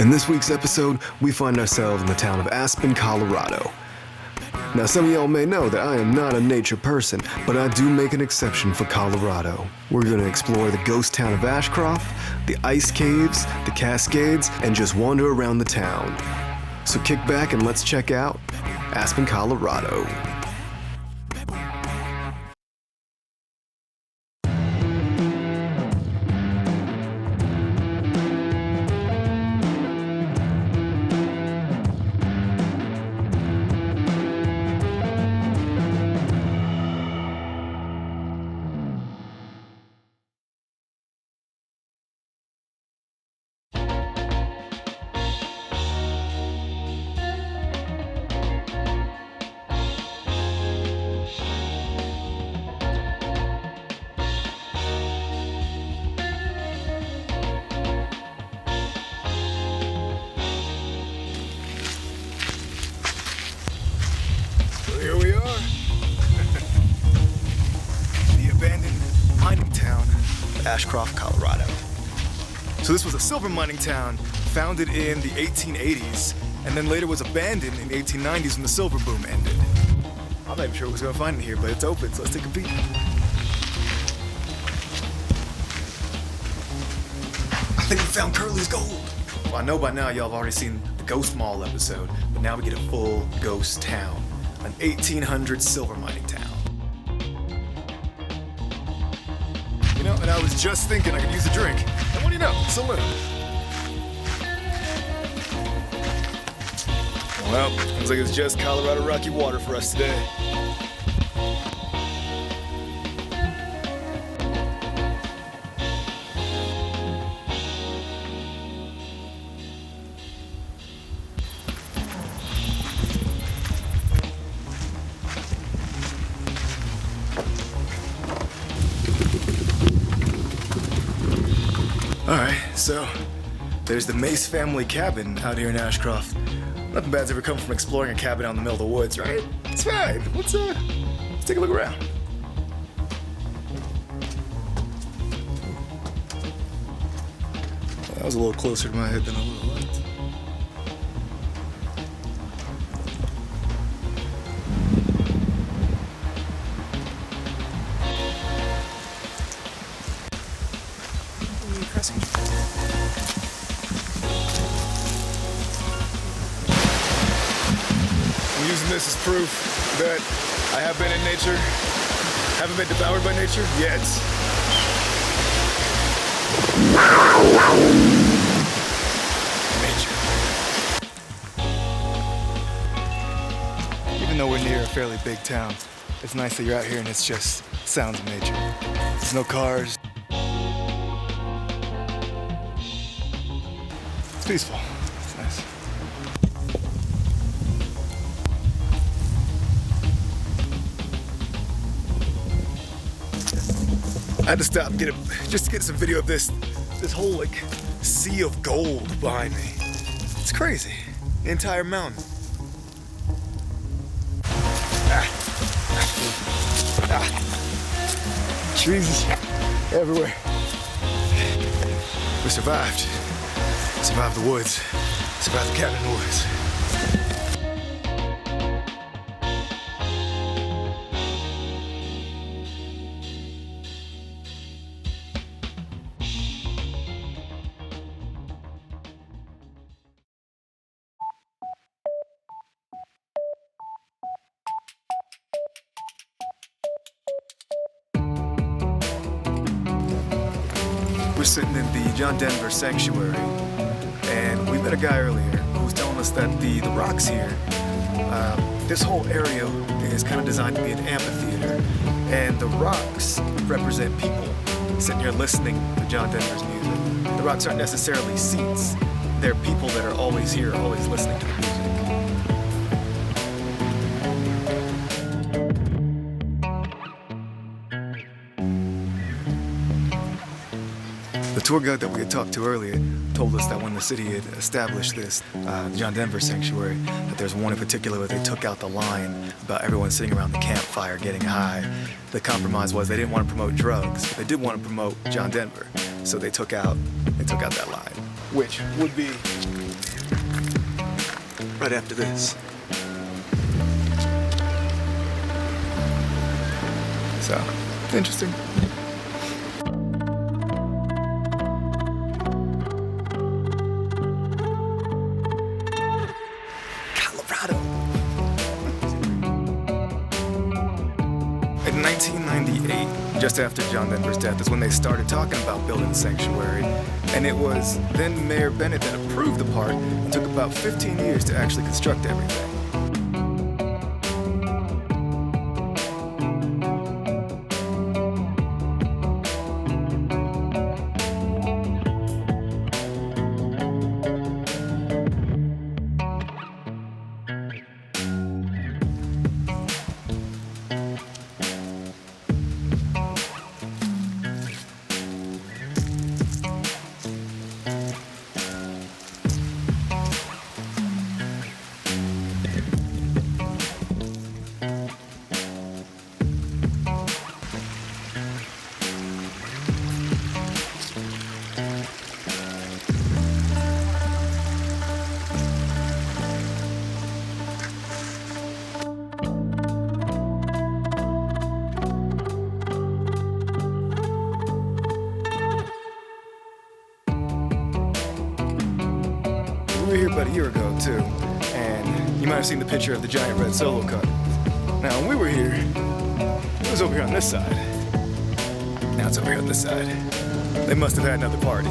In this week's episode, we find ourselves in the town of Aspen, Colorado. Now, some of y'all may know that I am not a nature person, but I do make an exception for Colorado. We're gonna explore the ghost town of Ashcroft, the ice caves, the Cascades, and just wander around the town. So kick back and let's check out Aspen, Colorado. Here we are. The abandoned mining town of Ashcroft, Colorado. So this was a silver mining town founded in the 1880s and then later was abandoned in the 1890s when the silver boom ended. I'm not even sure what's gonna find in here, but it's open, so let's take a peek. I think we found Curly's gold. Well, I know by now y'all have already seen the Ghost Mall episode, but now we get a full ghost town. An 1800 silver mining town. You know, and I was just thinking I could use a drink. And what do you know? Saloon. Well, looks like it's just Colorado Rocky water for us today. Alright, so there's the Mace family cabin out here in Ashcroft. Nothing bad's ever come from exploring a cabin out in the middle of the woods, right? It's fine. Let's take a look around. Well, that was a little closer to my head than I would have liked. I'm using this as proof that I have been in nature, haven't been devoured by nature yet. Nature. Even though we're near a fairly big town, it's nice that you're out here and it's just sounds of nature. There's no cars. It's peaceful. It's nice. I had to stop and just to get some video of this whole like sea of gold behind me. It's crazy. The entire mountain. Trees everywhere. We survived. Survived the woods. Survived the cabin in the woods. We're sitting in the John Denver Sanctuary, and we met a guy earlier who was telling us that the rocks here, this whole area is kind of designed to be an amphitheater, and the rocks represent people sitting here listening to John Denver's music. The rocks aren't necessarily seats, they're people that are always here, always listening to the music. The tour guide that we had talked to earlier told us that when the city had established this John Denver Sanctuary, that there's one in particular where they took out the line about everyone sitting around the campfire getting high. The compromise was they didn't want to promote drugs, but they did want to promote John Denver, so they took out that line, which would be right after this. So, interesting. Colorado. In 1998, just after John Denver's death, is when they started talking about building the sanctuary, and it was then Mayor Bennett that approved the part. It took about 15 years to actually construct everything. We were here about a year ago, too, and you might have seen the picture of the giant red solo cup. Now, when we were here, it was over here on this side. Now it's over here on this side. They must have had another party.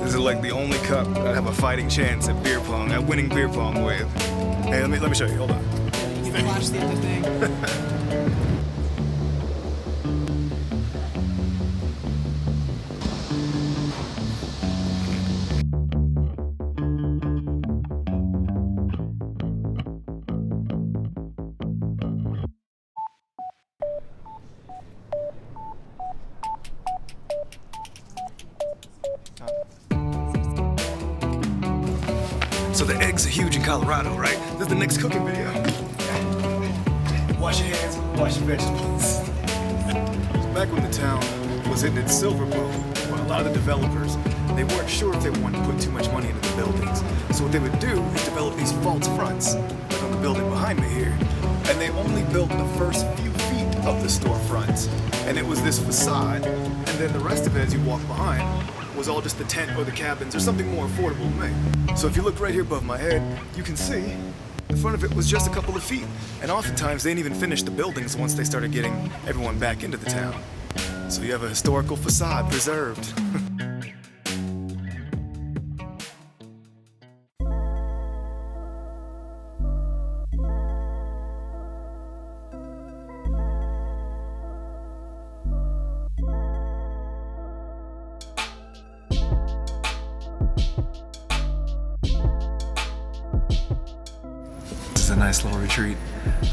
This is like the only cup I have a fighting chance at beer pong, at winning beer pong with. Hey, let me show you, hold on. You can flash the other thing. So the eggs are huge in Colorado, right? This is the next cooking video. Wash your hands, wash your vegetables. Back when the town was hitting its silver boom, well, a lot of the developers, they weren't sure if they wanted to put too much money into the buildings. So what they would do is develop these false fronts, like on the building behind me here. And they only built the first few feet of the storefront. And it was this facade, and then the rest of it, as you walk behind, was all just the tent or the cabins or something more affordable to me. So if you look right here above my head, you can see the front of it was just a couple of feet. And oftentimes they didn't even finish the buildings once they started getting everyone back into the town. So you have a historical facade preserved. It's a nice little retreat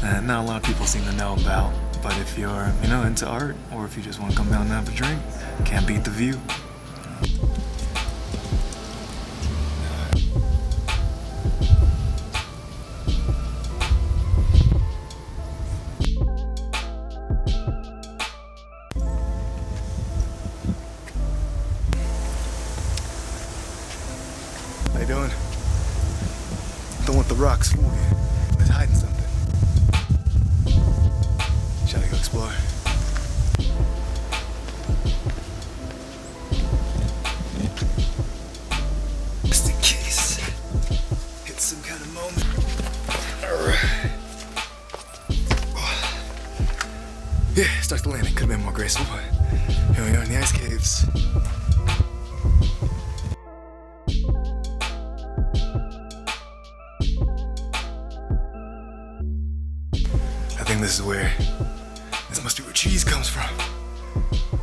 that not a lot of people seem to know about, but if you're, into art, or if you just want to come down and have a drink, can't beat the view. How you doing? Don't want the rocks fool you. It's hiding something. Shall I go explore? Just in case. Hit some kind of moment. Alright. Yeah, starts the landing. Could have been more graceful, but here we are in the ice caves. I think this must be where cheese comes from.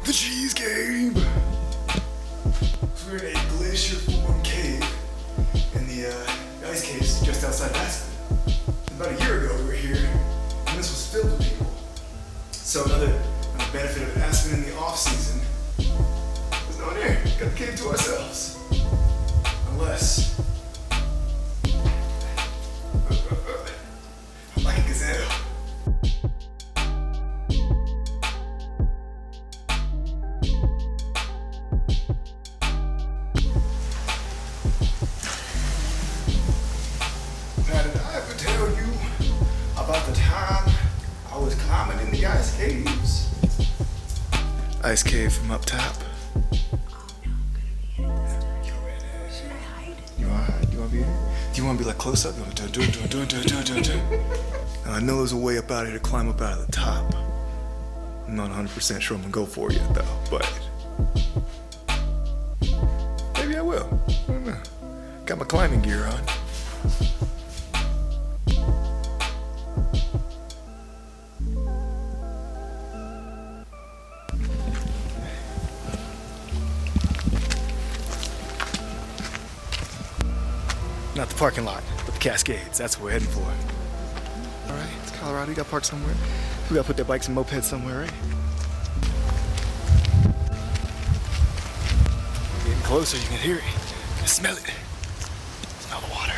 The cheese cave! We're in a glacier-formed cave in the ice caves just outside Aspen. About a year ago we were here, and this was filled with people. So another benefit of Aspen in the off-season, there's no one here. Got the cave to ourselves. Unless... like a gazelle. climbing in the ice caves. Ice cave from up top. You wanna hide? You wanna be in it? Do you wanna be like close up? Do it. Now, I know there's a way up out here to climb up out of the top. I'm not 100% sure I'm gonna go for you though, but maybe I will. I don't know. Got my climbing gear on. Not the parking lot, but the Cascades. That's what we're heading for. All right, it's Colorado. You got to park somewhere. We got to put their bikes and mopeds somewhere, right? Getting closer, you can hear it. You can smell it. Smell the water.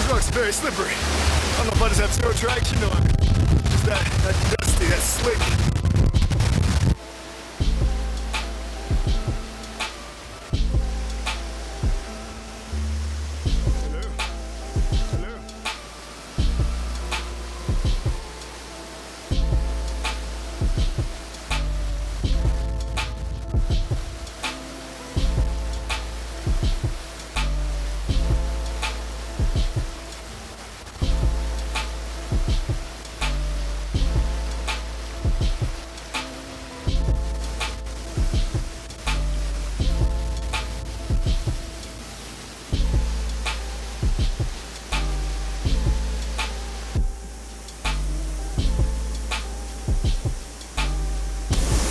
Rock's very slippery. I don't know if I just have zero traction or just that dusty, that slick. Hello. Hello.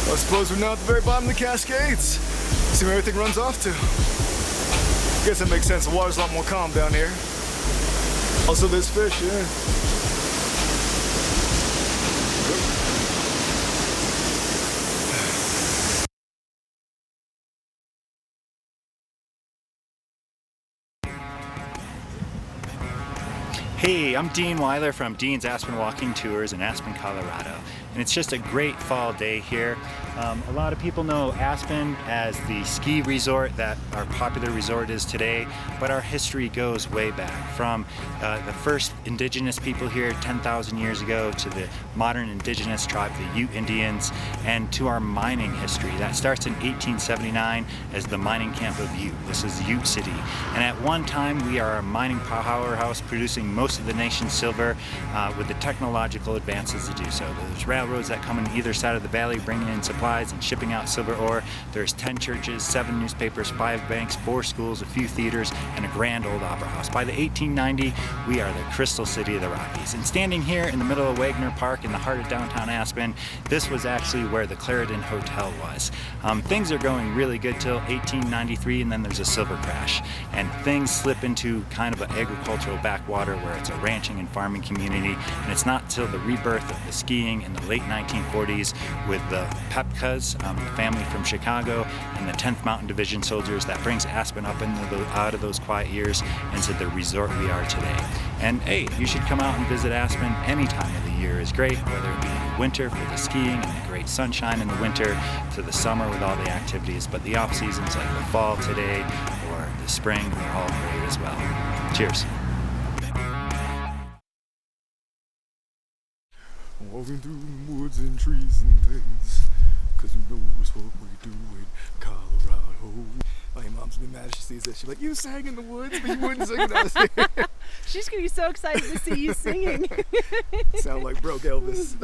I suppose we're now at the very bottom of the Cascades. See where everything runs off to. Guess that makes sense. The water's a lot more calm down here. Also, there's fish, yeah. Hey, I'm Dean Weiler from Dean's Aspen Walking Tours in Aspen, Colorado. And it's just a great fall day here. A lot of people know Aspen as the ski resort that our popular resort is today, but our history goes way back from the first indigenous people here 10,000 years ago to the modern indigenous tribe, the Ute Indians, and to our mining history. That starts in 1879 as the mining camp of Ute. This is Ute City. And at one time, we are a mining powerhouse producing most of the nation's silver with the technological advances to do so. There's railroads that come on either side of the valley bringing in supplies and shipping out silver ore. There's 10 churches, 7 newspapers, 5 banks, 4 schools, a few theaters, and a grand old opera house. By the 1890, we are the Crystal City of the Rockies. And standing here in the middle of Wagner Park in the heart of downtown Aspen, this was actually where the Clarendon Hotel was. Things are going really good till 1893, and then there's a silver crash. And things slip into kind of an agricultural backwater where it's a ranching and farming community. And it's not till the rebirth of the skiing in the late 1940s with the Pepkas, the family from Chicago, and the 10th Mountain Division soldiers that brings Aspen up out of those quiet years into the resort we are today. And hey, you should come out and visit Aspen. Any time of the year is great, whether it be winter for the skiing and the great sunshine in the winter, to the summer with all the activities, but the off seasons like the fall today or the spring are all great as well. Cheers. Walking through the woods and trees and things, 'cause you know it's what we do in Colorado. My mom's gonna be mad if she sees this. She's like, you sang in the woods, but you wouldn't sing us. She's gonna be so excited to see you singing. Sound like broke Elvis.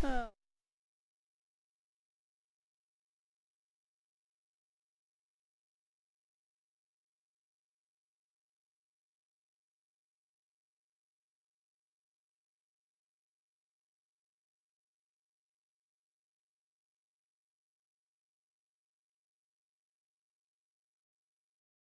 Oh.